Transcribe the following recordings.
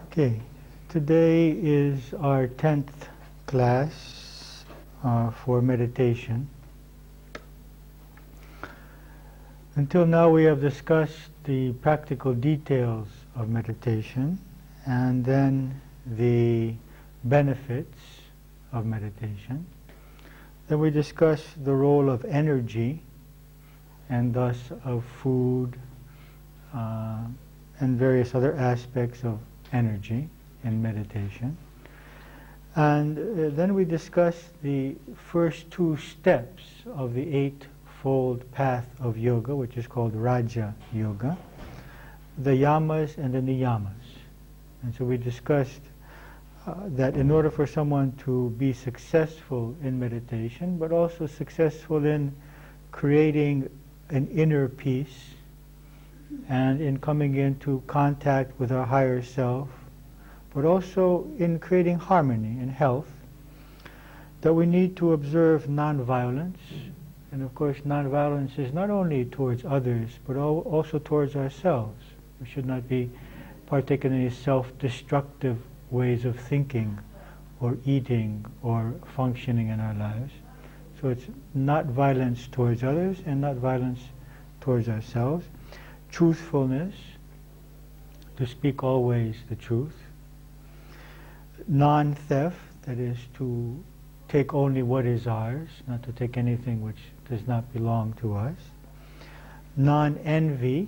Okay, today is our 10th class for meditation. Until now we have discussed the practical details of meditation and then the benefits of meditation. Then we discussed the role of energy and thus of food and various other aspects of energy in meditation. And then we discussed the first two steps of the eightfold path of yoga, which is called Raja Yoga, the yamas and the niyamas. And so we discussed that in order for someone to be successful in meditation, but also successful in creating an inner peace and in coming into contact with our higher self, but also in creating harmony and health, that we need to observe non-violence. And of course non-violence is not only towards others, but also towards ourselves. We should not be partaking in any self-destructive ways of thinking or eating or functioning in our lives. So it's not violence towards others and not violence towards ourselves. Truthfulness, to speak always the truth. Non-theft, that is to take only what is ours, not to take anything which does not belong to us. Non-envy,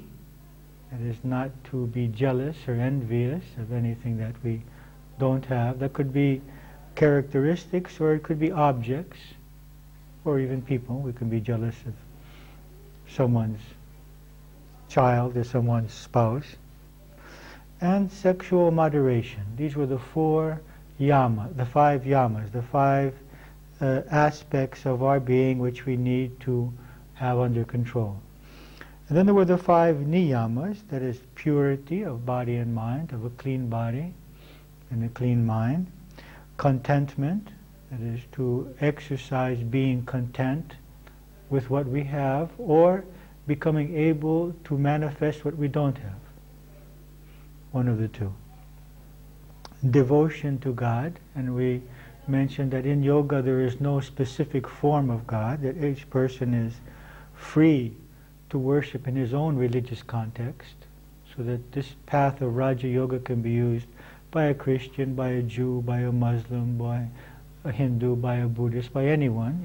that is not to be jealous or envious of anything that we don't have. That could be characteristics or it could be objects or even people. We can be jealous of someone's child or someone's spouse. And sexual moderation. These were the five yamas, the five aspects of our being which we need to have under control. And then there were the five niyamas, that is purity of body and mind, of a clean body and a clean mind. Contentment, that is to exercise being content with what we have or becoming able to manifest what we don't have. One of the two. Devotion to God, and we mentioned that in yoga there is no specific form of God, that each person is free to worship in his own religious context, so that this path of Raja Yoga can be used by a Christian, by a Jew, by a Muslim, by a Hindu, by a Buddhist, by anyone.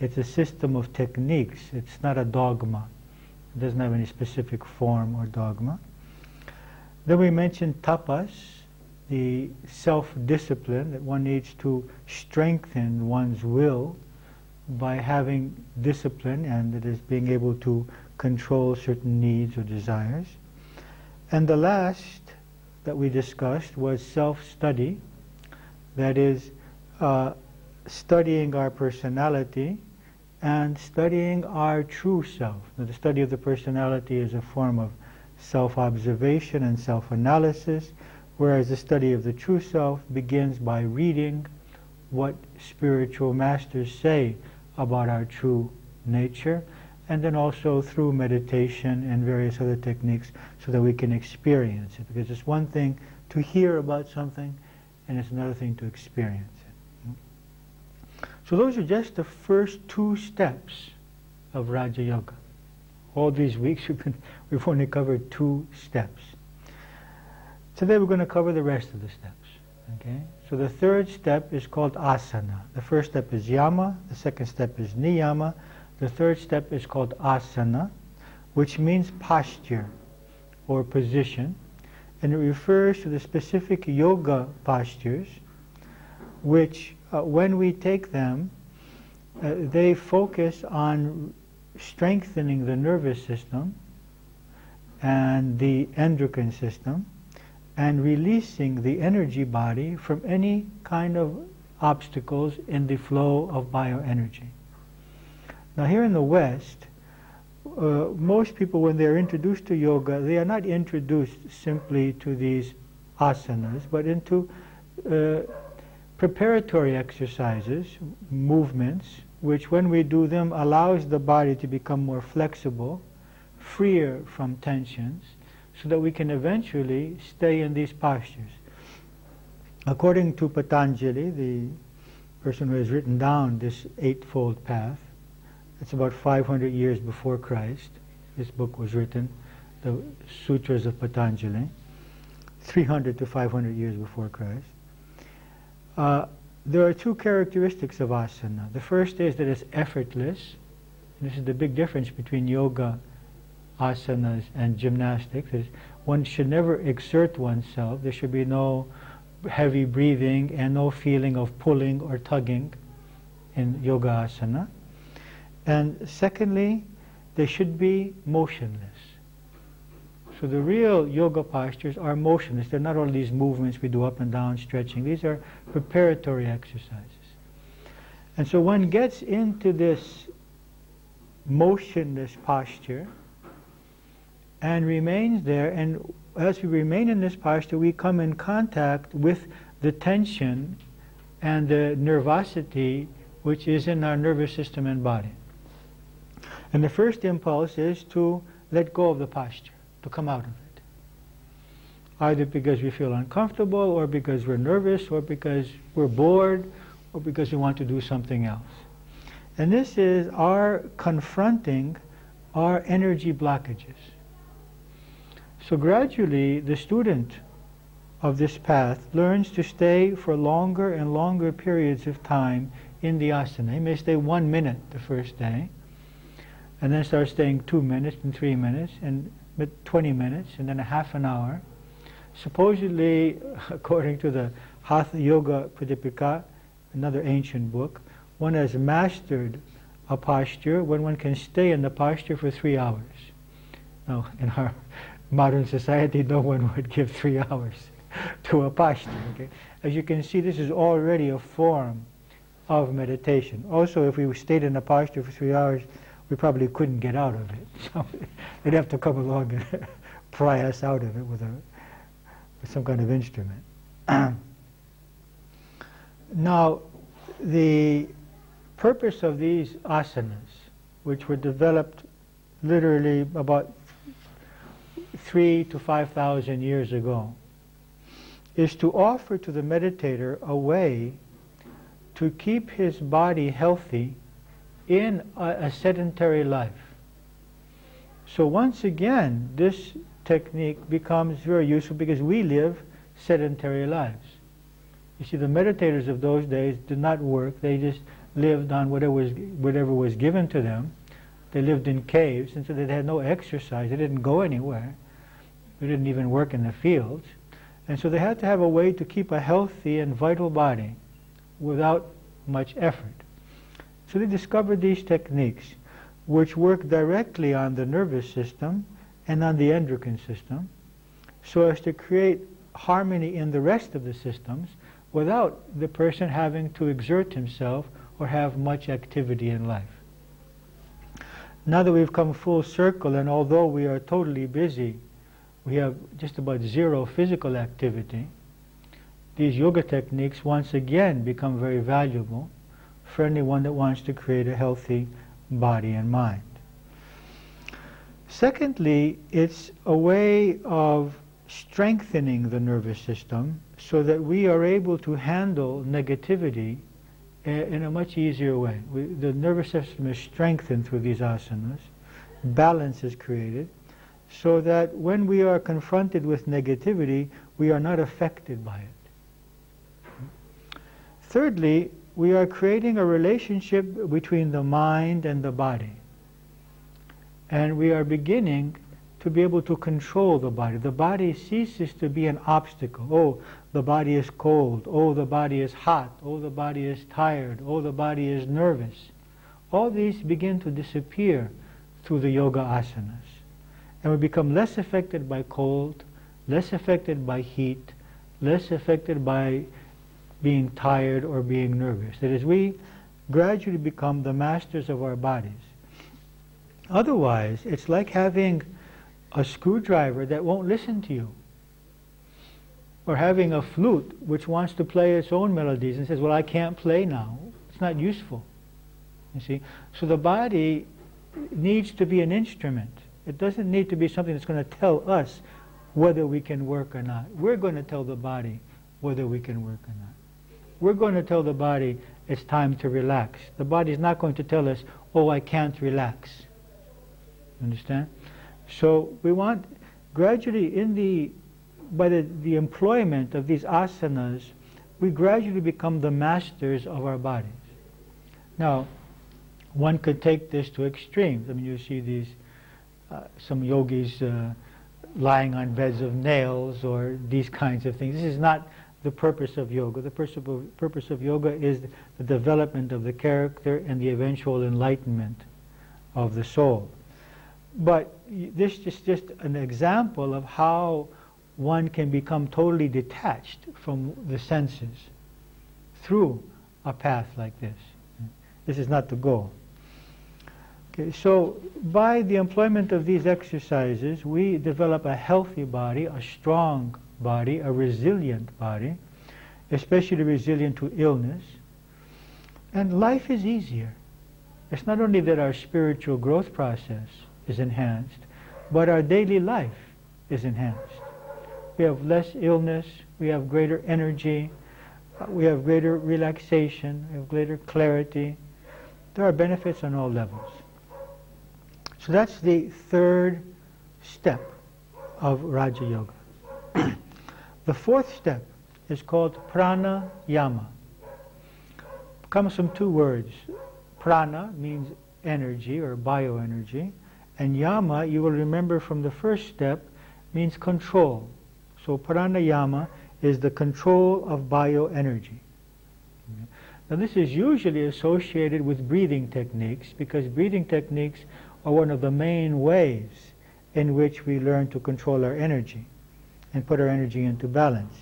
It's a system of techniques. It's not a dogma. It doesn't have any specific form or dogma. Then we mentioned tapas, the self-discipline, that one needs to strengthen one's will by having discipline, and it is being able to control certain needs or desires. And the last that we discussed was self-study, that is studying our personality and studying our true self. Now, the study of the personality is a form of self-observation and self-analysis, whereas the study of the true self begins by reading what spiritual masters say about our true nature, and then also through meditation and various other techniques so that we can experience it. Because it's one thing to hear about something and it's another thing to experience it. So those are just the first two steps of Raja Yoga. All these weeks we've only covered two steps. Today we're going to cover the rest of the steps. Okay? So the third step is called asana. The first step is yama, the second step is niyama, the third step is called asana, which means posture or position, and it refers to the specific yoga postures which when we take them they focus on strengthening the nervous system and the endocrine system and releasing the energy body from any kind of obstacles in the flow of bioenergy. Now here in the West, most people when they're introduced to yoga, they are not introduced simply to these asanas, but into preparatory exercises, movements, which when we do them allows the body to become more flexible, freer from tensions, so that we can eventually stay in these postures. According to Patanjali, the person who has written down this eightfold path, it's about 500 years before Christ. This book was written, the Sutras of Patanjali, 300 to 500 years before Christ. There are two characteristics of asana. The first is that it's effortless. This is the big difference between yoga asanas and gymnastics. One should never exert oneself. There should be no heavy breathing and no feeling of pulling or tugging in yoga asana. And secondly, they should be motionless. So the real yoga postures are motionless. They're not all these movements we do up and down, stretching. These are preparatory exercises. And so one gets into this motionless posture and remains there, and as we remain in this posture, we come in contact with the tension and the nervosity which is in our nervous system and body. And the first impulse is to let go of the posture, to come out of it. Either because we feel uncomfortable, or because we're nervous, or because we're bored, or because we want to do something else. And this is our confronting our energy blockages. So gradually, the student of this path learns to stay for longer and longer periods of time in the asana. He may stay 1 minute the first day, and then start staying 2 minutes and 3 minutes, and 20 minutes, and then a half an hour. Supposedly, according to the Hatha Yoga Pradipika, another ancient book, one has mastered a posture when one can stay in the posture for 3 hours. Now, in our modern society, no one would give 3 hours to a posture. Okay? As you can see, this is already a form of meditation. Also, if we stayed in a posture for 3 hours, we probably couldn't get out of it. So they'd have to come along and pry us out of it with some kind of instrument. Now, the purpose of these asanas, which were developed literally about 3,000 to 5,000 years ago, is to offer to the meditator a way to keep his body healthy in a sedentary life. So once again, this technique becomes very useful because we live sedentary lives. You see, the meditators of those days did not work. They just lived on whatever was given to them. They lived in caves, and so they had no exercise. They didn't go anywhere. They didn't even work in the fields. And so they had to have a way to keep a healthy and vital body without much effort. So they discovered these techniques which work directly on the nervous system and on the endocrine system, so as to create harmony in the rest of the systems without the person having to exert himself or have much activity in life. Now that we've come full circle, and although we are totally busy, we have just about zero physical activity, these yoga techniques once again become very valuable for anyone that wants to create a healthy body and mind. Secondly, it's a way of strengthening the nervous system so that we are able to handle negativity in a much easier way. The nervous system is strengthened through these asanas, balance is created, so that when we are confronted with negativity, we are not affected by it. Thirdly, we are creating a relationship between the mind and the body. And we are beginning to be able to control the body. The body ceases to be an obstacle. Oh, the body is cold. Oh, the body is hot. Oh, the body is tired. Oh, the body is nervous. All these begin to disappear through the yoga asanas. And we become less affected by cold, less affected by heat, less affected by being tired or being nervous. That is, we gradually become the masters of our bodies. Otherwise, it's like having a screwdriver that won't listen to you, or having a flute which wants to play its own melodies and says, well, I can't play now. It's not useful. You see? So the body needs to be an instrument. It doesn't need to be something that's going to tell us whether we can work or not. We're going to tell the body whether we can work or not. We're going to tell the body it's time to relax. The body is not going to tell us, oh, I can't relax. Understand? So we want gradually by the employment of these asanas, we gradually become the masters of our bodies. Now, one could take this to extremes. I mean, you see these, some yogis lying on beds of nails or these kinds of things. This is not the purpose of yoga. The purpose of yoga is the development of the character and the eventual enlightenment of the soul. But this is just an example of how one can become totally detached from the senses through a path like this. This is not the goal. Okay, so by the employment of these exercises, we develop a healthy body, a strong body, a resilient body, especially resilient to illness. And life is easier. It's not only that our spiritual growth process is enhanced, but our daily life is enhanced. We have less illness, we have greater energy, we have greater relaxation, we have greater clarity. There are benefits on all levels. So that's the third step of Raja Yoga. The fourth step is called pranayama. It comes from two words. Prana means energy or bioenergy, and yama, you will remember from the first step, means control. So pranayama is the control of bioenergy. Now this is usually associated with breathing techniques, because breathing techniques are one of the main ways in which we learn to control our energy and put our energy into balance.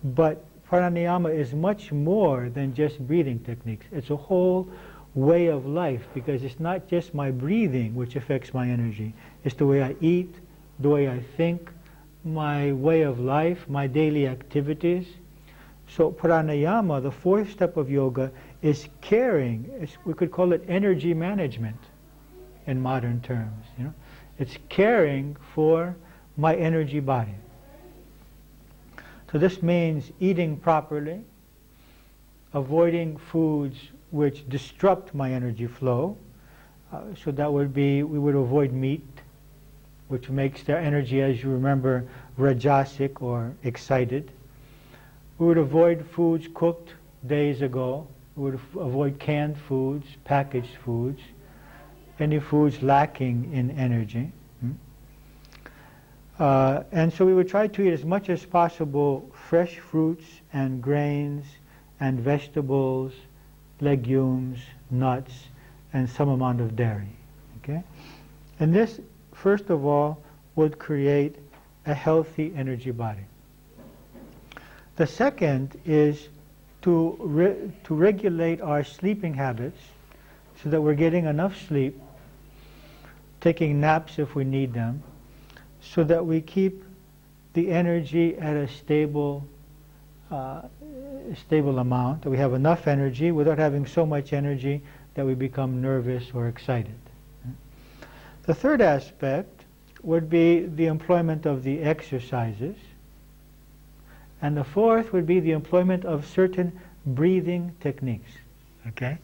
But pranayama is much more than just breathing techniques. It's a whole way of life, because it's not just my breathing which affects my energy. It's the way I eat, the way I think, my way of life, my daily activities. So pranayama, the fourth step of yoga, is caring. We could call it energy management in modern terms. You know? It's caring for my energy body. So this means eating properly, avoiding foods which disrupt my energy flow. So that would be, we would avoid meat, which makes their energy, as you remember, rajasic or excited. We would avoid foods cooked days ago. We would avoid canned foods, packaged foods, any foods lacking in energy. And so we would try to eat as much as possible fresh fruits and grains and vegetables, legumes, nuts, and some amount of dairy. Okay? And this, first of all, would create a healthy energy body. The second is to regulate our sleeping habits so that we're getting enough sleep, taking naps if we need them, so that we keep the energy at a stable amount, that we have enough energy without having so much energy that we become nervous or excited. The third aspect would be the employment of the exercises, and the fourth would be the employment of certain breathing techniques. Okay?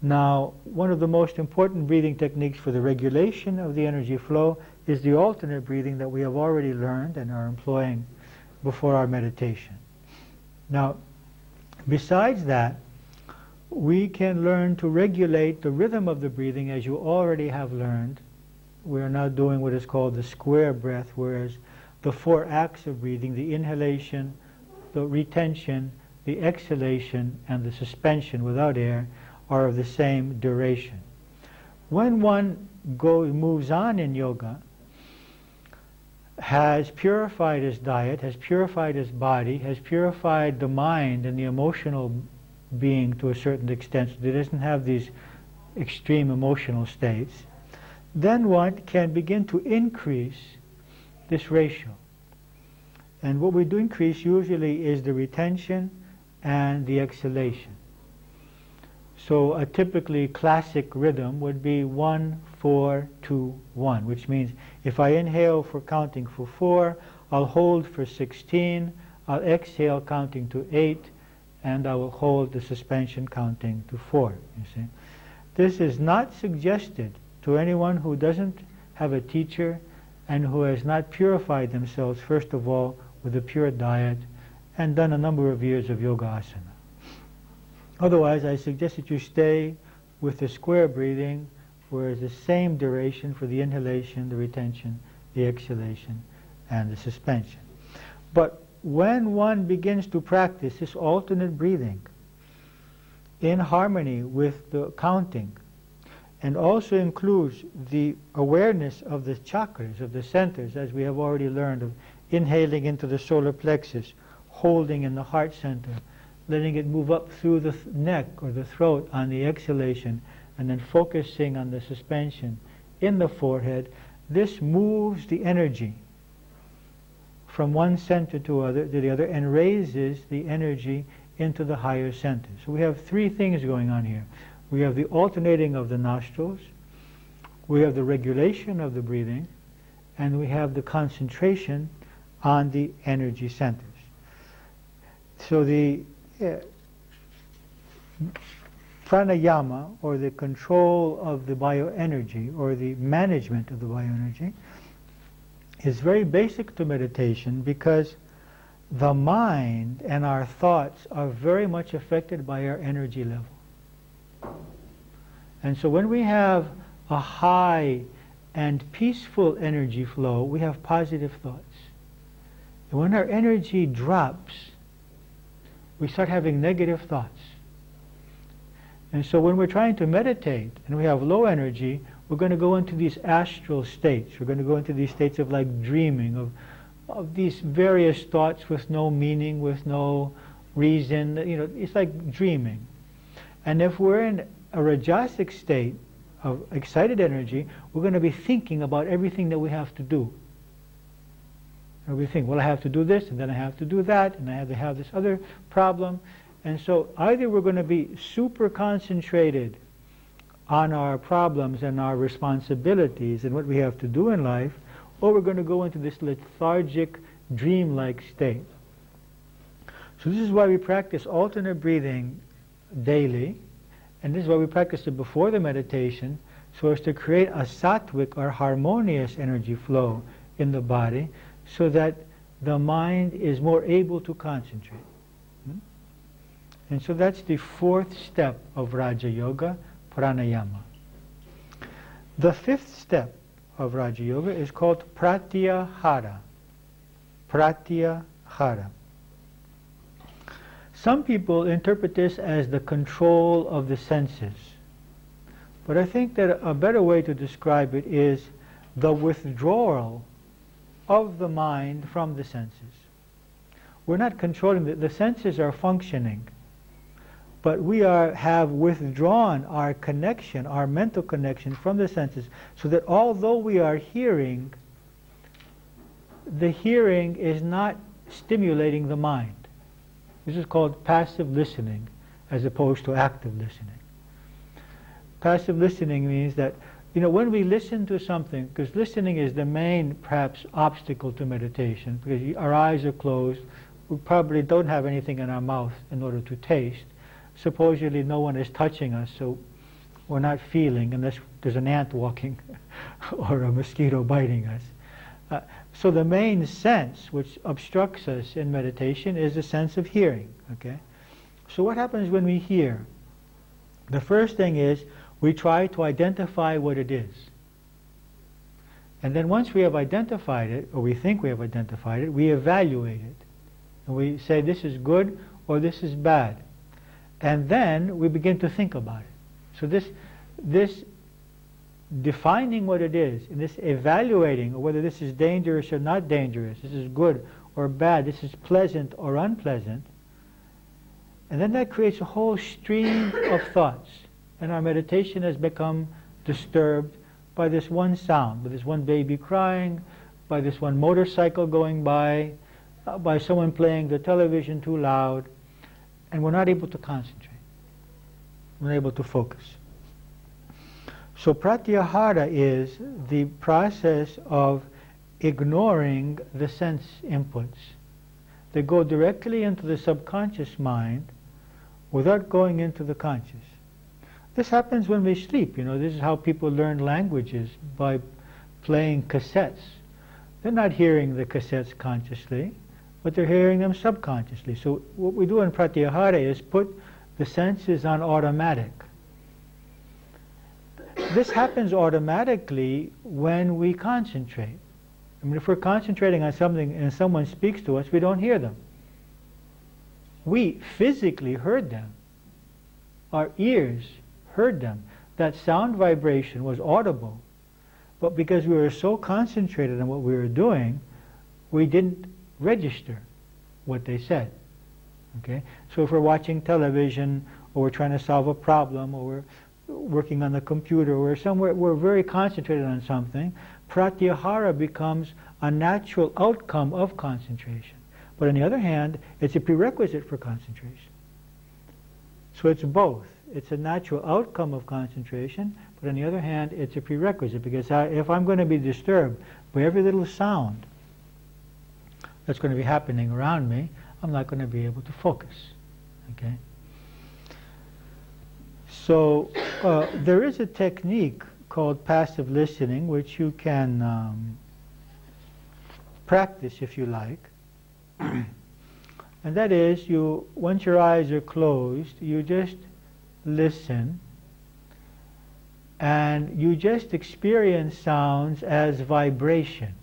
Now, one of the most important breathing techniques for the regulation of the energy flow is the alternate breathing that we have already learned and are employing before our meditation. Now, besides that, we can learn to regulate the rhythm of the breathing as you already have learned. We are now doing what is called the square breath, whereas the 4 acts of breathing, the inhalation, the retention, the exhalation, and the suspension without air, are of the same duration. When one moves on in yoga, has purified his diet, has purified his body, has purified the mind and the emotional being to a certain extent, so that he doesn't have these extreme emotional states, then one can begin to increase this ratio. And what we do increase usually is the retention and the exhalation. So a typically classic rhythm would be 1, 4, 2, 1, which means if I inhale for counting for 4, I'll hold for 16, I'll exhale counting to 8, and I will hold the suspension counting to 4, you see. This is not suggested to anyone who doesn't have a teacher and who has not purified themselves, first of all, with a pure diet and done a number of years of yoga asana. Otherwise, I suggest that you stay with the square breathing, where it's the same duration for the inhalation, the retention, the exhalation, and the suspension. But when one begins to practice this alternate breathing in harmony with the counting, and also includes the awareness of the chakras, of the centers, as we have already learned, of inhaling into the solar plexus, holding in the heart center, letting it move up through the neck or the throat on the exhalation, and then focusing on the suspension in the forehead. This moves the energy from one center to the other and raises the energy into the higher center. So we have three things going on here. We have the alternating of the nostrils, we have the regulation of the breathing, and we have the concentration on the energy centers. So the pranayama, or the control of the bioenergy, or the management of the bioenergy, is very basic to meditation, because the mind and our thoughts are very much affected by our energy level. And so when we have a high and peaceful energy flow, we have positive thoughts. And when our energy drops, we start having negative thoughts. And so when we're trying to meditate and we have low energy, we're going to go into these astral states. We're going to go into these states of like dreaming, of these various thoughts with no meaning, with no reason. You know, it's like dreaming. And if we're in a rajasic state of excited energy, we're going to be thinking about everything that we have to do. And we think, well, I have to do this, and then I have to do that, and I have to have this other problem. And so either we're going to be super concentrated on our problems and our responsibilities and what we have to do in life, or we're going to go into this lethargic, dreamlike state. So this is why we practice alternate breathing daily, and this is why we practice it before the meditation, so as to create a sattvic or harmonious energy flow in the body, so that the mind is more able to concentrate. And so that's the fourth step of Raja Yoga, pranayama. The fifth step of Raja Yoga is called pratyahara. Pratyahara. Some people interpret this as the control of the senses. But I think that a better way to describe it is the withdrawal of the mind from the senses. We're not controlling the senses are functioning, but we have withdrawn our connection, our mental connection from the senses, so that although we are hearing, the hearing is not stimulating the mind. This is called passive listening, as opposed to active listening. Passive listening means that, you know, when we listen to something, because listening is the main, perhaps, obstacle to meditation, because our eyes are closed, we probably don't have anything in our mouth in order to taste. Supposedly no one is touching us, so we're not feeling unless there's an ant walking or a mosquito biting us. So the main sense which obstructs us in meditation is the sense of hearing. Okay? So what happens when we hear? The first thing is we try to identify what it is. And then once we have identified it, or we think we have identified it, we evaluate it. And we say this is good or this is bad. And then we begin to think about it. So this defining what it is, and this evaluating whether this is dangerous or not dangerous, this is good or bad, this is pleasant or unpleasant, and then that creates a whole stream of thoughts. And our meditation has become disturbed by this one sound, by this one baby crying, by this one motorcycle going by someone playing the television too loud, and we're not able to concentrate. We're not able to focus. So pratyahara is the process of ignoring the sense inputs They go directly into the subconscious mind without going into the conscious. This happens when we sleep. You know, this is how people learn languages, by playing cassettes. They're not hearing the cassettes consciously, but they're hearing them subconsciously. So what we do in pratyahara is put the senses on automatic. This happens automatically when we concentrate. I mean, if we're concentrating on something and someone speaks to us, we don't hear them. We physically heard them. Our ears heard them. That sound vibration was audible. But because we were so concentrated on what we were doing, we didn't register what they said. Okay? So if we're watching television, or we're trying to solve a problem, or we're working on the computer, or somewhere we're very concentrated on something, pratyahara becomes a natural outcome of concentration. But on the other hand, it's a prerequisite for concentration. So it's both. It's a natural outcome of concentration, but on the other hand, it's a prerequisite, because if I'm going to be disturbed by every little sound that's going to be happening around me, I'm not going to be able to focus. Okay? So there is a technique called passive listening, which you can practice if you like. And that is, once your eyes are closed, you just listen, and you just experience sounds as vibrations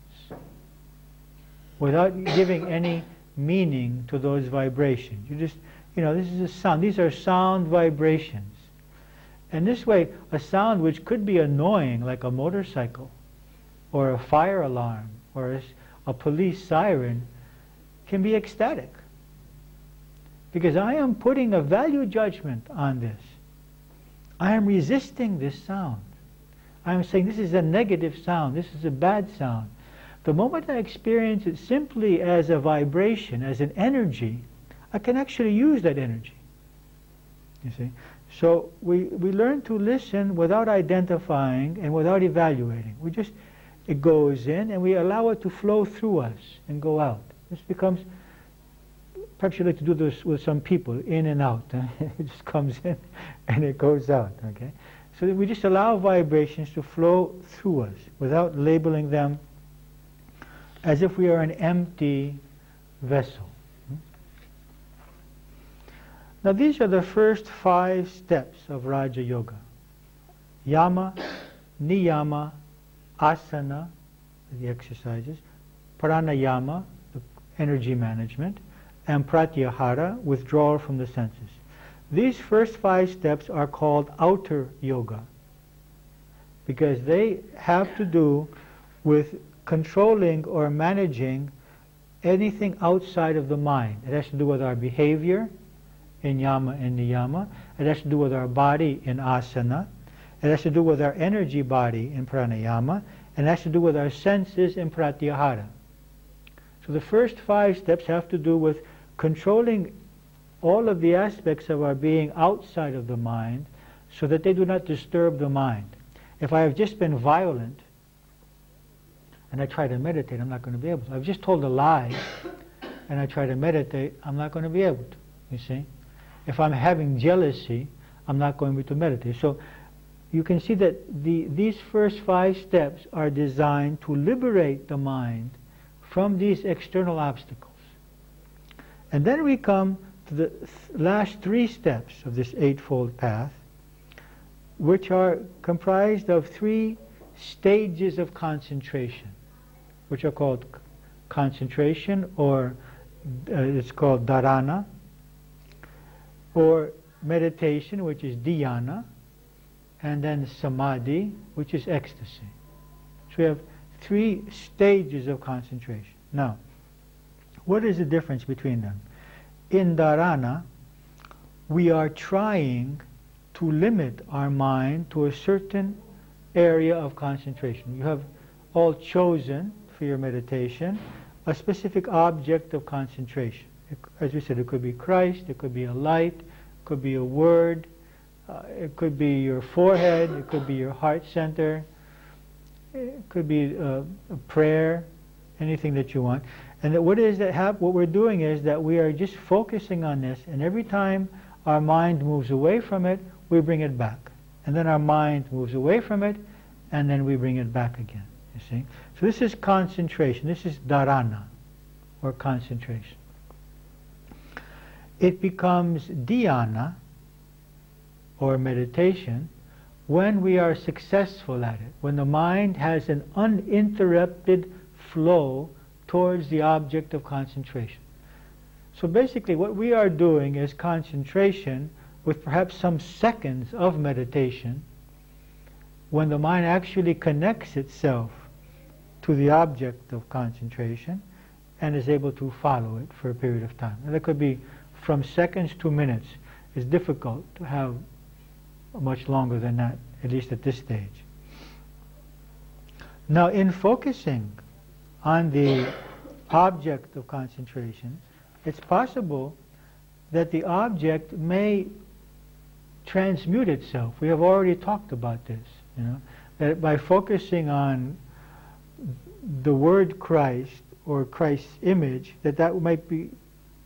without giving any meaning to those vibrations. You just, this is a sound. These are sound vibrations. And this way, a sound which could be annoying, like a motorcycle, or a fire alarm, or a police siren, can be ecstatic. Because I am putting a value judgment on this. I am resisting this sound. I am saying this is a negative sound, this is a bad sound. The moment I experience it simply as a vibration, as an energy, I can actually use that energy. You see? So we learn to listen without identifying and without evaluating. It goes in, and we allow it to flow through us and go out. This becomes, perhaps you like to do this with some people, in and out. It just comes in and it goes out. Okay? So we just allow vibrations to flow through us without labeling them as if we are an empty vessel. Now these are the first 5 steps of Raja Yoga. Yama, Niyama, Asana, the exercises, Pranayama, the energy management, and Pratyahara, withdrawal from the senses. These first 5 steps are called outer yoga, because they have to do with controlling or managing anything outside of the mind. It has to do with our behavior in yama and niyama. It has to do with our body in asana. It has to do with our energy body in pranayama. And it has to do with our senses in pratyahara. So the first 5 steps have to do with controlling all of the aspects of our being outside of the mind, so that they do not disturb the mind. If I have just been violent and I try to meditate, I'm not going to be able to. I've just told a lie and I try to meditate, I'm not going to be able to. You see? If I'm having jealousy, I'm not going to be able to meditate. So you can see that these first 5 steps are designed to liberate the mind from these external obstacles. And then we come to the last 3 steps of this 8-fold path, which are comprised of 3 stages of concentration, which are called concentration, or it's called dharana, or meditation, which is dhyana, and then samadhi, which is ecstasy. So we have 3 stages of concentration. Now, what is the difference between them? In dharana, we are trying to limit our mind to a certain area of concentration. You have all chosen for your meditation a specific object of concentration. As we said, it could be Christ, it could be a light, it could be a word, it could be your forehead, it could be your heart center, it could be a prayer, anything that you want. And that what we're doing is that we are just focusing on this, and every time our mind moves away from it, we bring it back. And then our mind moves away from it, and then we bring it back again, you see. So this is concentration. This is dharana, or concentration. It becomes dhyana, or meditation, when we are successful at it, when the mind has an uninterrupted flow towards the object of concentration. So basically what we are doing is concentration with perhaps some seconds of meditation, when the mind actually connects itself to the object of concentration and is able to follow it for a period of time. And that could be from seconds to minutes. It's difficult to have much longer than that, at least at this stage. Now, in focusing on the object of concentration, it's possible that the object may transmute itself. We have already talked about this, you know, that by focusing on the word Christ or Christ's image, that might be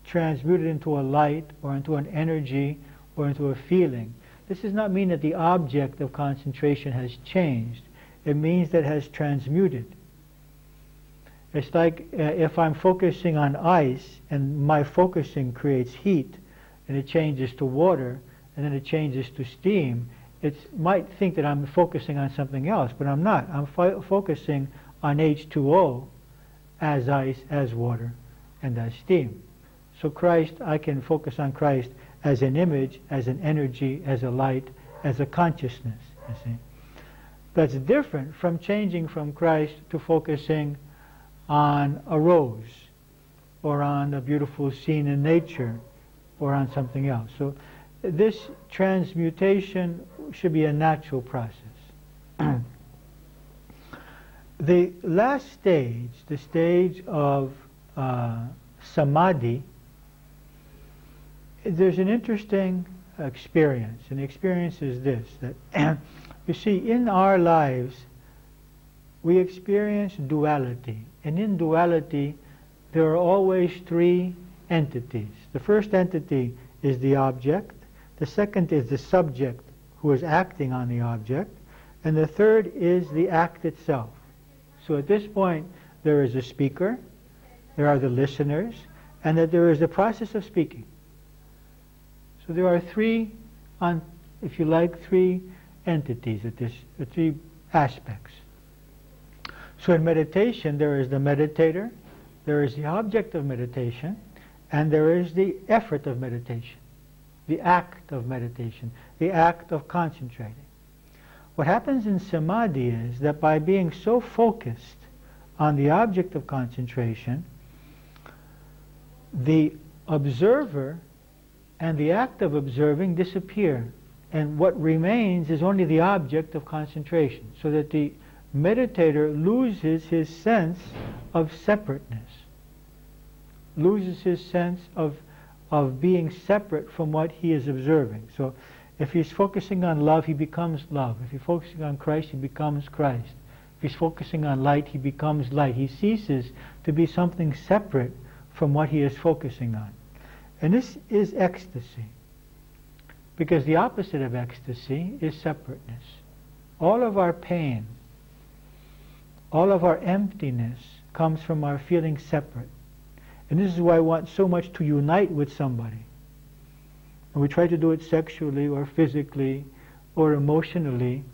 transmuted into a light or into an energy or into a feeling. This does not mean that the object of concentration has changed. It means that it has transmuted. It's like if I'm focusing on ice and my focusing creates heat and it changes to water and then it changes to steam, it might think that I'm focusing on something else, but I'm not. I'm focusing on H2O as ice, as water, and as steam. So Christ, I can focus on Christ as an image, as an energy, as a light, as a consciousness, you see. That's different from changing from Christ to focusing on a rose, or on a beautiful scene in nature, or on something else. So this transmutation should be a natural process. The last stage, the stage of samadhi, there's an interesting experience, and the experience is this, that you see, in our lives we experience duality, and in duality there are always three entities. The first entity is the object, the second is the subject who is acting on the object, and the third is the act itself. So at this point there is a speaker, there are the listeners, and that there is the process of speaking. So there are three, if you like, three entities at this, three aspects. So in meditation there is the meditator, there is the object of meditation, and there is the effort of meditation, the act of meditation, the act of concentrating. What happens in samadhi is that by being so focused on the object of concentration, the observer and the act of observing disappear, and what remains is only the object of concentration, so that the meditator loses his sense of separateness, loses his sense of being separate from what he is observing. So if he's focusing on love, he becomes love. If he's focusing on Christ, he becomes Christ. If he's focusing on light, he becomes light. He ceases to be something separate from what he is focusing on. And this is ecstasy, because the opposite of ecstasy is separateness. All of our pain, all of our emptiness comes from our feeling separate. And this is why I want so much to unite with somebody. And we try to do it sexually or physically or emotionally,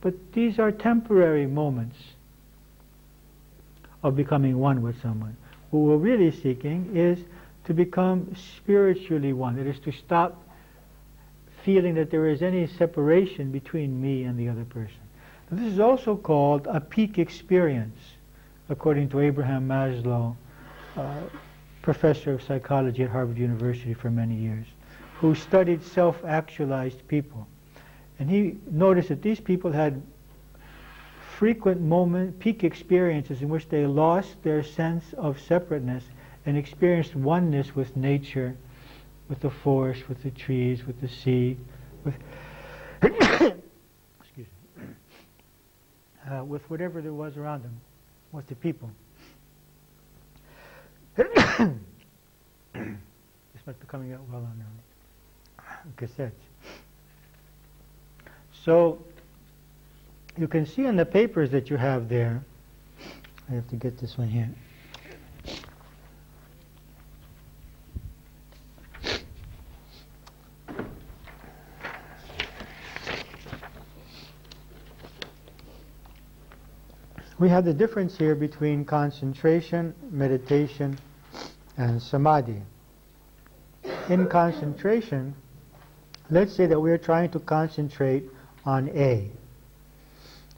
but these are temporary moments of becoming one with someone. What we're really seeking is to become spiritually one. It is to stop feeling that there is any separation between me and the other person. And this is also called a peak experience, according to Abraham Maslow, professor of psychology at Harvard University for many years, who studied self-actualized people. And he noticed that these people had frequent peak experiences in which they lost their sense of separateness and experienced oneness with nature, with the forest, with the trees, with the sea, with excuse me, with whatever there was around them, with the people. This must be coming out well on the cassettes. So you can see in the papers that you have there, I have to get this one here. We have the difference here between concentration, meditation, and samadhi. In concentration, let's say that we are trying to concentrate on A.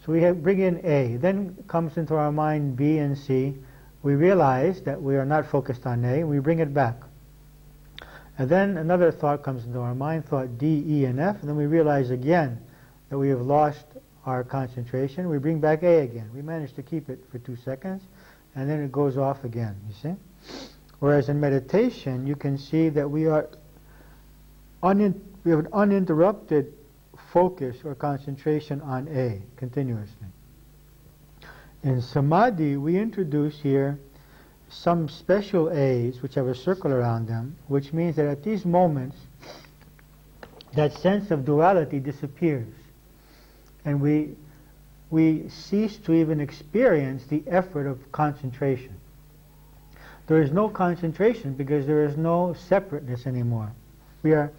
So we bring in A, then comes into our mind B and C. We realize that we are not focused on A, we bring it back. And then another thought comes into our mind, thought D, E, and F, and then we realize again that we have lost our concentration. We bring back A again. We manage to keep it for 2 seconds, and then it goes off again, you see? Whereas in meditation, you can see that we have an uninterrupted focus or concentration on A continuously. In samadhi, we introduce here some special A's which have a circle around them, which means that at these moments, that sense of duality disappears. And we cease to even experience the effort of concentration. There is no concentration because there is no separateness anymore. We are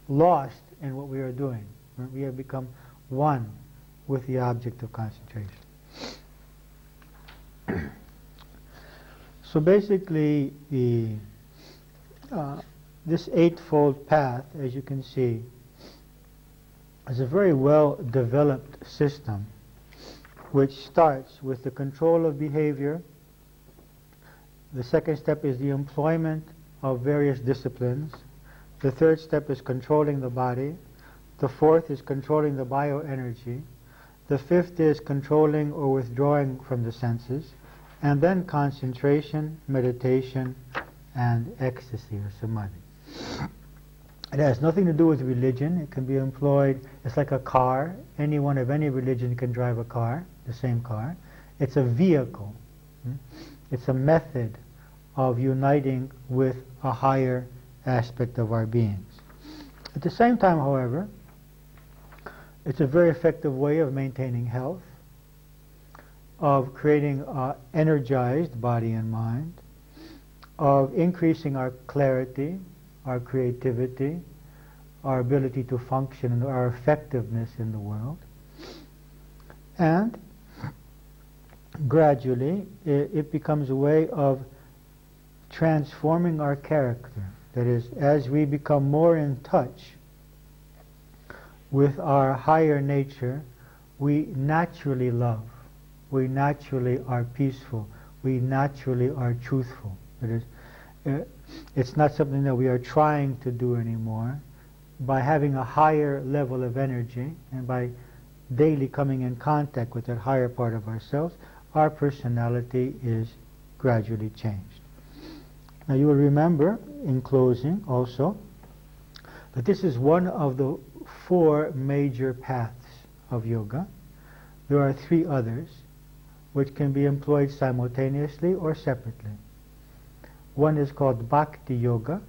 lost in what we are doing. We have become one with the object of concentration. So basically, this eightfold path, as you can see, is a very well-developed system which starts with the control of behavior. The second step is the employment of various disciplines. The third step is controlling the body. The fourth is controlling the bioenergy. The fifth is controlling or withdrawing from the senses. And then concentration, meditation, and ecstasy or samadhi. It has nothing to do with religion. It can be employed, it's like a car. Anyone of any religion can drive a car, the same car. It's a vehicle. It's a method of uniting with a higher aspect of our beings. At the same time, however, it's a very effective way of maintaining health, of creating an energized body and mind, of increasing our clarity, our creativity, our ability to function, and our effectiveness in the world. And gradually it becomes a way of transforming our character. That is, as we become more in touch with our higher nature, we naturally love, we naturally are peaceful, we naturally are truthful. That is, it's not something that we are trying to do anymore. By having a higher level of energy and by daily coming in contact with that higher part of ourselves, our personality is gradually changed. Now you will remember, in closing also, that this is one of the 4 major paths of yoga. There are 3 others which can be employed simultaneously or separately. One is called Bhakti Yoga,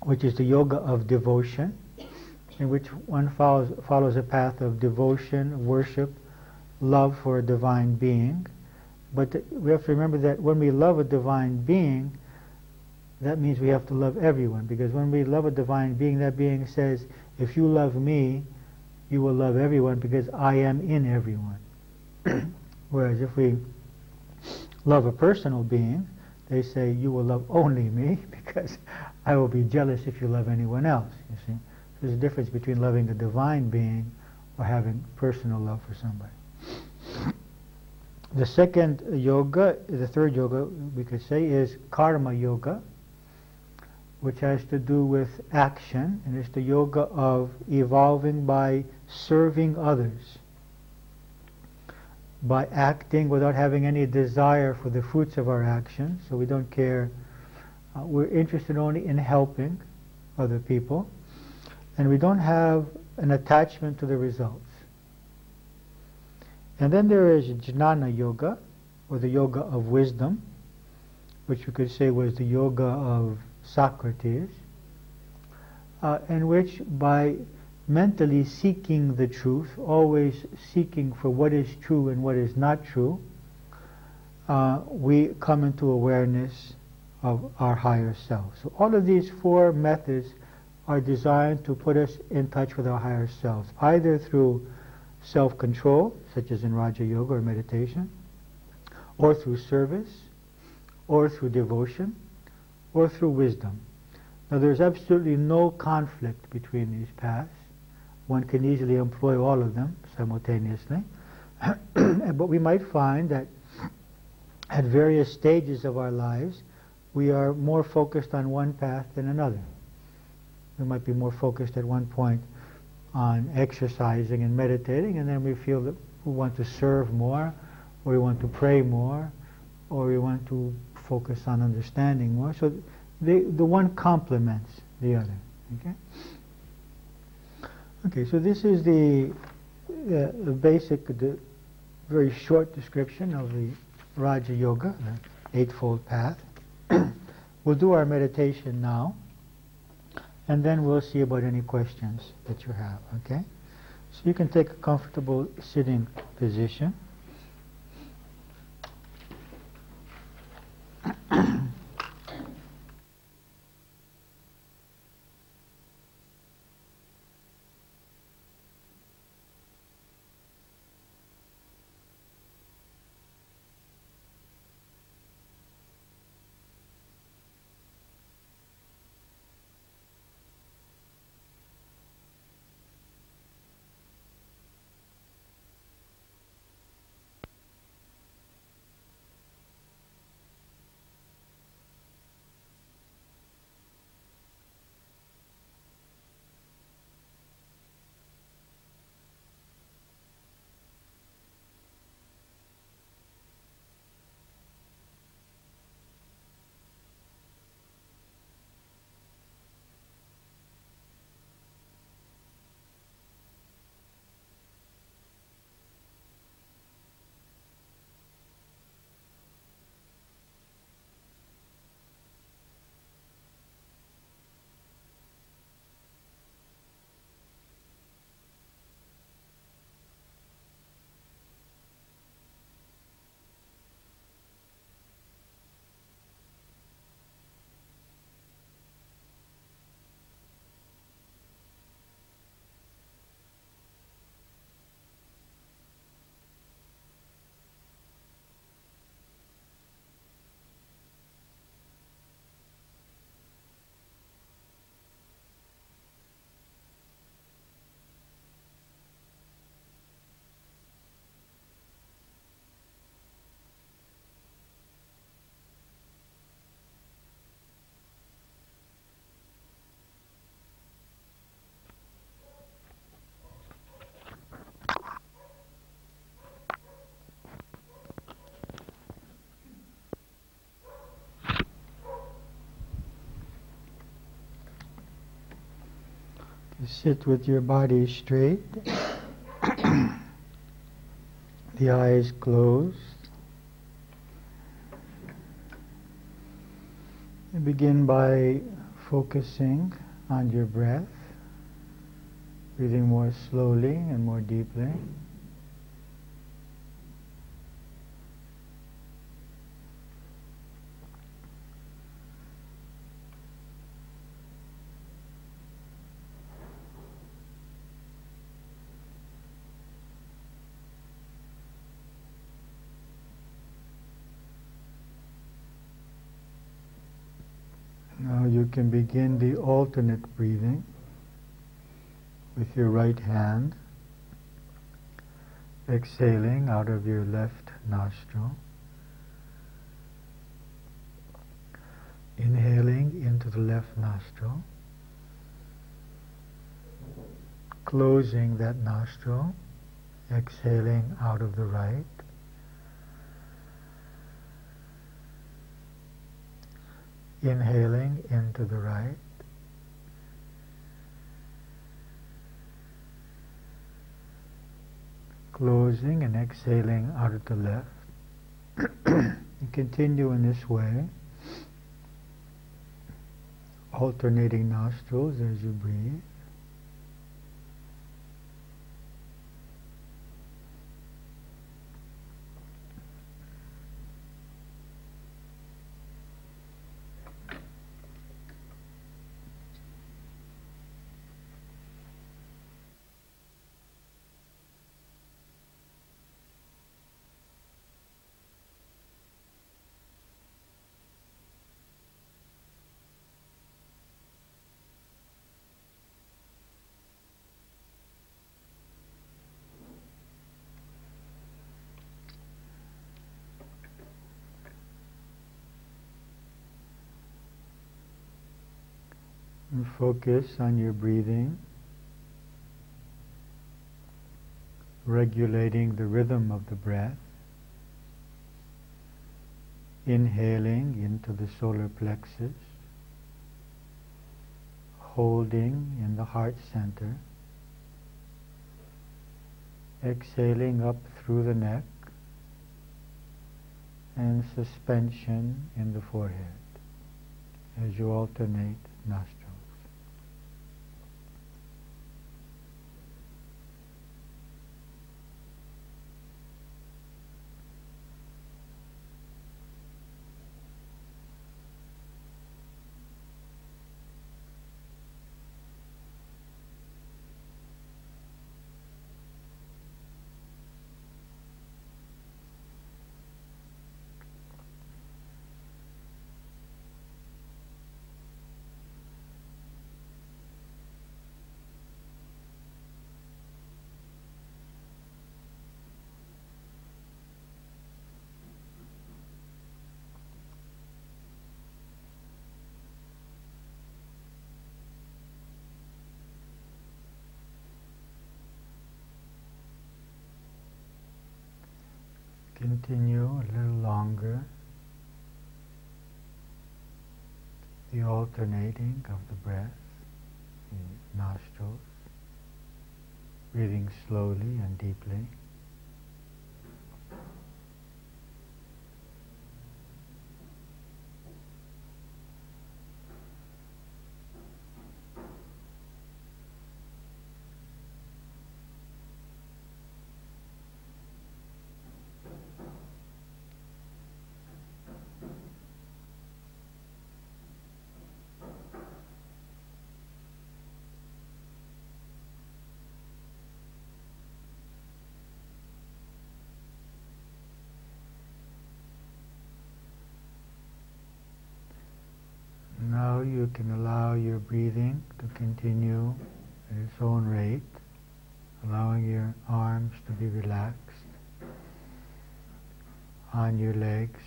which is the yoga of devotion, in which one follows a path of devotion, worship, love for a divine being. But we have to remember that when we love a divine being, that means we have to love everyone, because when we love a divine being, that being says, if you love me, you will love everyone because I am in everyone. Whereas if we love a personal being, they say, you will love only me because I will be jealous if you love anyone else, you see. There's a difference between loving a divine being or having personal love for somebody. The second yoga, the third yoga we could say, is karma yoga, which has to do with action, and it's the yoga of evolving by serving others, by acting without having any desire for the fruits of our actions. So we don't care, we're interested only in helping other people, and we don't have an attachment to the results. And then there is Jnana Yoga, or the yoga of wisdom, which we could say was the yoga of Socrates, in which by mentally seeking the truth, always seeking for what is true and what is not true, we come into awareness of our higher self. So all of these four methods are designed to put us in touch with our higher selves, either through self-control, such as in Raja Yoga or meditation, or through service, or through devotion, or through wisdom. Now there's absolutely no conflict between these paths. One can easily employ all of them simultaneously. But we might find that at various stages of our lives, we are more focused on one path than another. We might be more focused at one point on exercising and meditating, and then we feel that we want to serve more, or we want to pray more, or we want to focus on understanding more. So the one complements the other. Okay, so this is the basic, very short description of the Raja Yoga, the Eightfold Path. We'll do our meditation now, and then we'll see about any questions that you have, okay? So you can take a comfortable sitting position. Sit with your body straight, the eyes closed, and begin by focusing on your breath, breathing more slowly and more deeply. Now you can begin the alternate breathing with your right hand, exhaling out of your left nostril, inhaling into the left nostril, closing that nostril, exhaling out of the right, inhaling into the right, closing and exhaling out of the left. And continue in this way alternating nostrils as you breathe. And focus on your breathing, regulating the rhythm of the breath, inhaling into the solar plexus, holding in the heart center, exhaling up through the neck, and suspension in the forehead as you alternate nostrils. Continue a little longer the alternating of the breath, the nostrils, breathing slowly and deeply. Now you can allow your breathing to continue at its own rate, allowing your arms to be relaxed on your legs,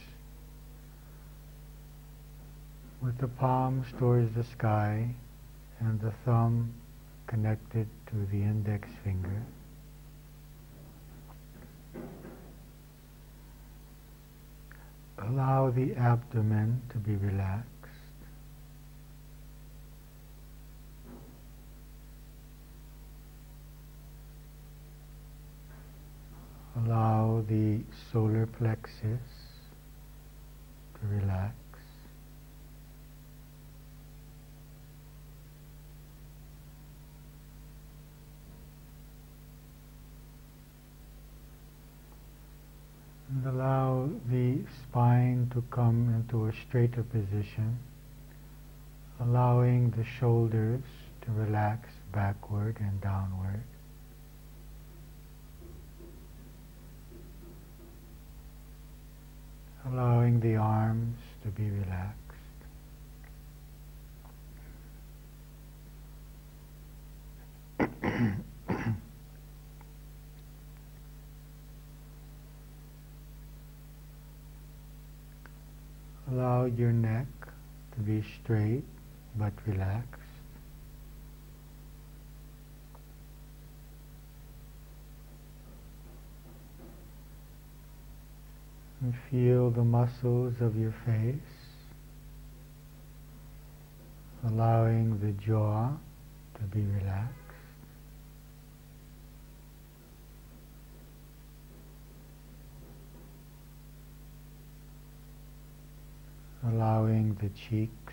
with the palms towards the sky and the thumb connected to the index finger. Allow the abdomen to be relaxed. Allow the solar plexus to relax. And allow the spine to come into a straighter position, allowing the shoulders to relax backward and downward. Allowing the arms to be relaxed. Allow your neck to be straight but relaxed. And feel the muscles of your face, allowing the jaw to be relaxed. Allowing the cheeks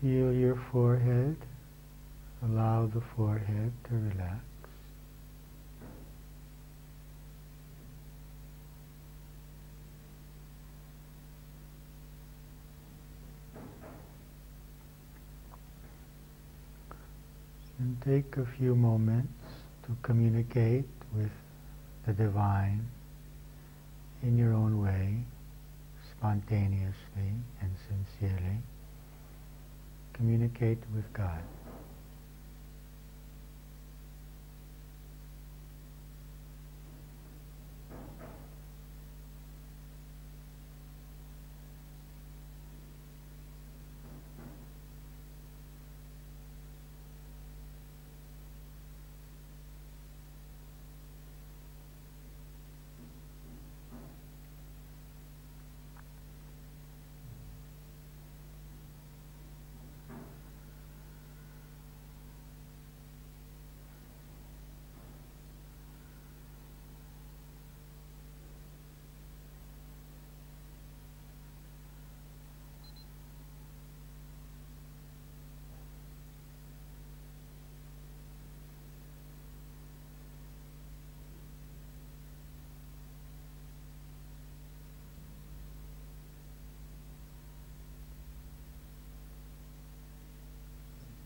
Feel your forehead. Allow the forehead to relax. And take a few moments to communicate with the Divine in your own way, spontaneously and sincerely. Communicate with God.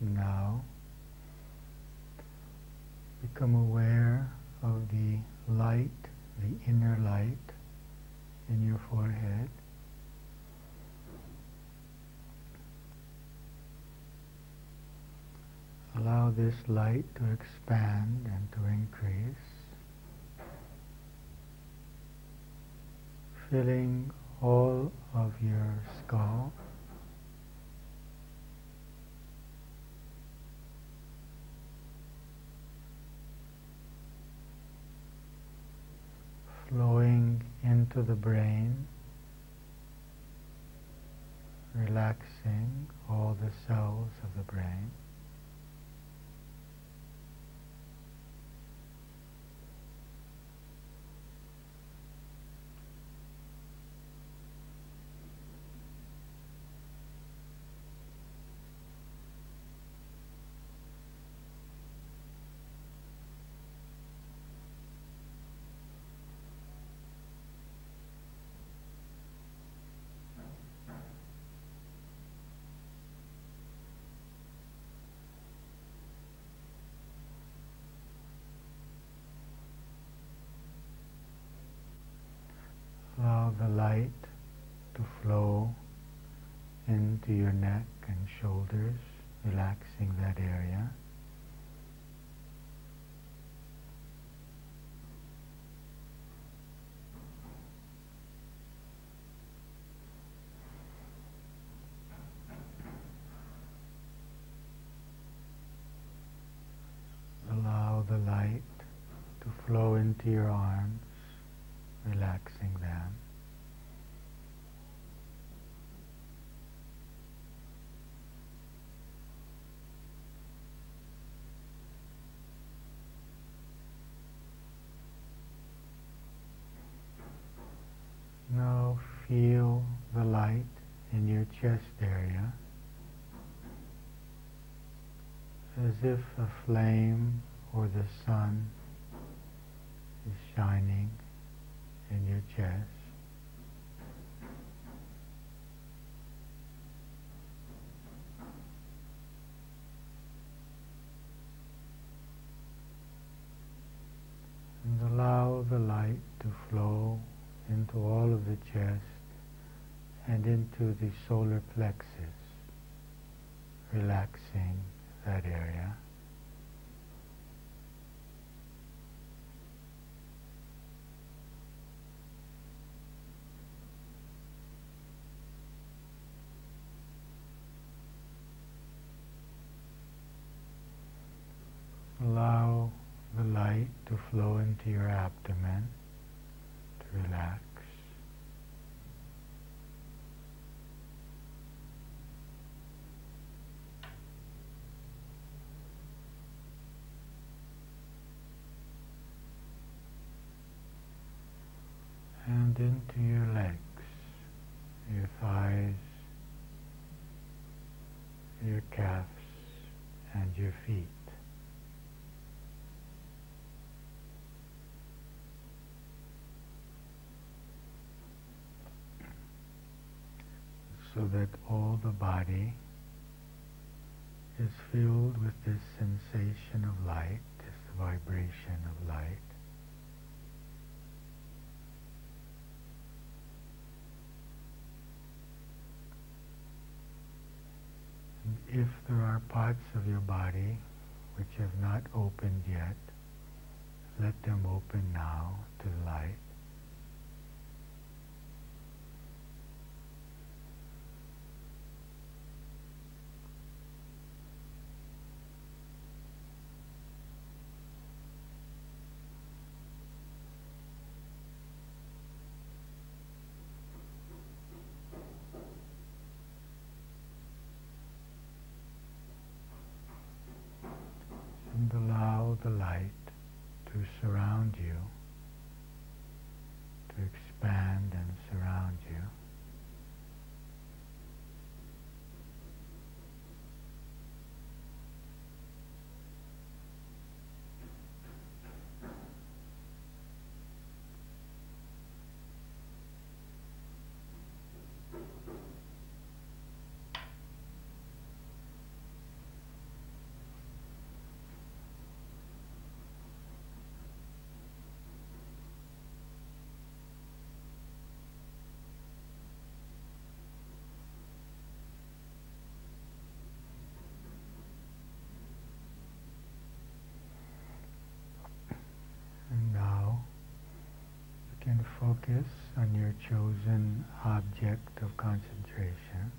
Now, become aware of the light, the inner light in your forehead. Allow this light to expand and to increase, filling all of your skull. Flowing into the brain, relaxing all the cells of the brain. Allow the light to flow into your neck and shoulders, relaxing that area. Allow the light to flow into your arms, relaxing them. Now feel the light in your chest area as if a flame or the sun is shining in your chest. And allow the light to flow into all of the chest and into the solar plexus, relaxing that area. Allow the light to flow into your abdomen, to relax. And into your legs, your thighs, so that all the body is filled with this sensation of light, this vibration of light. And if there are parts of your body which have not opened yet, let them open now to the light. And allow the light to surround you, to expand and surround you. And now you can focus on your chosen object of concentration,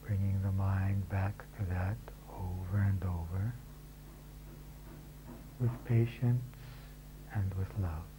bringing the mind back to that over and over, with patience and with love.